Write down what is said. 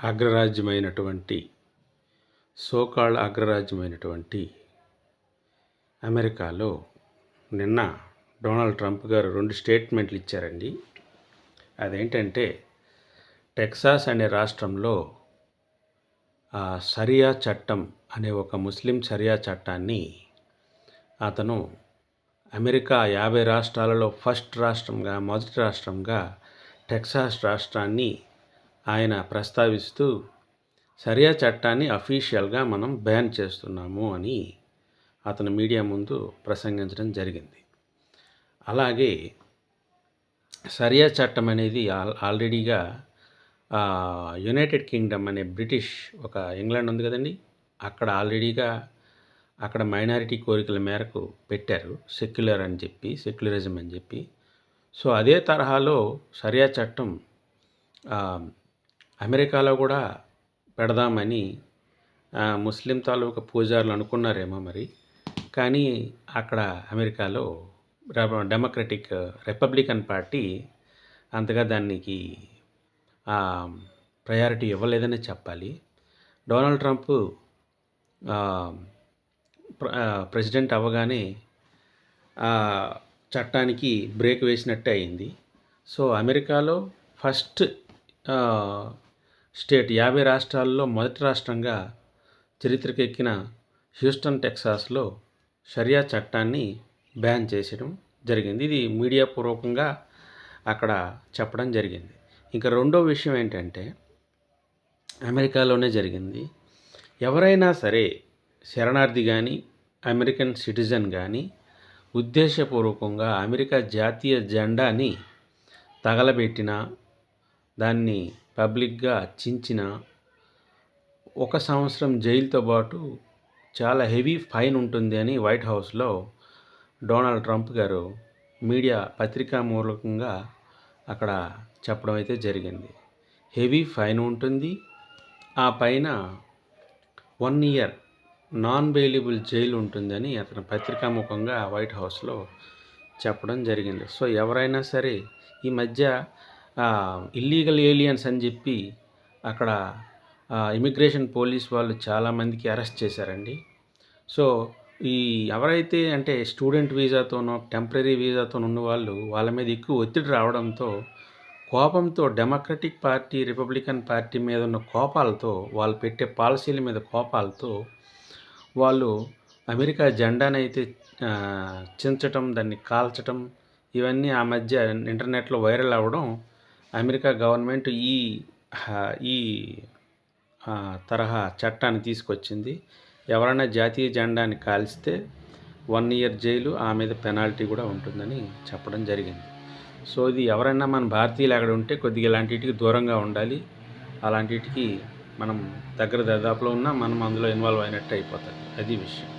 అగ్రరాజ్యమైనటువంటి అగ్రరాజ్యమైనటువంటి అమెరికాలో నిన్న Donald Trump గారు 2 స్టేట్మెంట్లు ఇచ్చారండి. అదేంటంటే టెక్సాస్ అనే రాష్ట్రంలో షరియా చట్టం అనే ఒక ముస్లిం షరియా చట్టాన్ని అతను అమెరికా 50 రాష్ట్రాలలో మొదటి రాష్ట్రంగా టెక్సాస్ రాష్ట్రాన్ని ఆయన ప్రస్తావిస్తూ షరియా చట్టాన్ని అఫీషియల్గా మనం బ్యాన్ చేస్తున్నాము అని అతను మీడియా ముందు ప్రసంగించడం జరిగింది. అలాగే షరియా చట్టం అనేది ఆల్రెడీగా యునైటెడ్ కింగ్డమ్ అనే బ్రిటిష్ ఒక ఇంగ్లాండ్ ఉంది కదండి, అక్కడ ఆల్రెడీగా అక్కడ మైనారిటీ కోరికల మేరకు పెట్టారు సెక్యులరిజం అని చెప్పి. సో అదే తరహాలో షరియా చట్టం అమెరికాలో కూడా పెడదామని ముస్లిం తాలూకా పూజారులు అనుకున్నారేమో మరి. కానీ అక్కడ అమెరికాలో రిపబ్లికన్ పార్టీ అంతగా దానికి ప్రయారిటీ ఇవ్వలేదని చెప్పాలి. డొనాల్డ్ ట్రంప్ ప్రెసిడెంట్ అవ్వగానే చట్టానికి బ్రేక్ వేసినట్టే అయింది. సో అమెరికాలో ఫస్ట్ స్టేట్ 50 రాష్ట్రాల్లో మొదటి రాష్ట్రంగా చరిత్రకెక్కిన హ్యూస్టన్ టెక్సాస్లో షరియా చట్టాన్ని బ్యాన్ చేసడం జరిగింది. ఇది మీడియా పూర్వకంగా అక్కడ చెప్పడం జరిగింది. ఇంకా రెండో విషయం ఏంటంటే అమెరికాలోనే జరిగింది. ఎవరైనా సరే శరణార్థి కానీ అమెరికన్ సిటిజన్ కానీ ఉద్దేశపూర్వకంగా అమెరికా జాతీయ జెండాని తగలబెట్టిన, దాన్ని పబ్లిక్గా చించిన 1 సంవత్సరం జైలుతో పాటు చాలా హెవీ ఫైన్ ఉంటుంది అని వైట్ హౌస్లో డొనాల్డ్ ట్రంప్ గారు పత్రికా మూలకంగా అక్కడ చెప్పడం అయితే జరిగింది. హెవీ ఫైన్ ఉంటుంది, ఆ పైన 1 ఇయర్ నాన్ బెయిలబుల్ జైలు ఉంటుందని అతను పత్రికాముఖంగా వైట్ హౌస్లో చెప్పడం జరిగింది. సో ఎవరైనా సరే ఈ మధ్య ఇల్లీగల్ ఏలియన్స్ అని చెప్పి అక్కడ ఇమిగ్రేషన్ పోలీస్ వాళ్ళు చాలామందికి అరెస్ట్ చేశారండి. సో ఎవరైతే అంటే స్టూడెంట్ వీసాతోనో టెంపరీ వీసాతో ఉన్న వాళ్ళ మీద ఎక్కువ ఒత్తిడి రావడంతో కోపంతో డెమోక్రటిక్ పార్టీ రిపబ్లికన్ పార్టీ మీద ఉన్న కోపాలతో వాళ్ళు పెట్టే పాలసీల మీద కోపాలతో వాళ్ళు అమెరికా జెండానైతే చించటం, దాన్ని కాల్చటం, ఇవన్నీ ఆ మధ్య ఇంటర్నెట్లో వైరల్ అవ్వడం అమెరికా గవర్నమెంట్ ఈ తరహా చట్టాన్ని తీసుకొచ్చింది. ఎవరైనా జాతీయ జెండాని కాల్చితే 1 ఇయర్ జైలు, ఆ మీద పెనాల్టీ కూడా ఉంటుందని చెప్పడం జరిగింది. సో ఇది ఎవరైనా మన భారతీయులు అక్కడ ఉంటే కొద్దిగా ఇలాంటికి దూరంగా ఉండాలి. అలాంటికి మనం దగ్గర దరిదాపులో ఉన్నా మనం అందులో ఇన్వాల్వ్ అయినట్టు అయిపోతుంది. అది విషయం.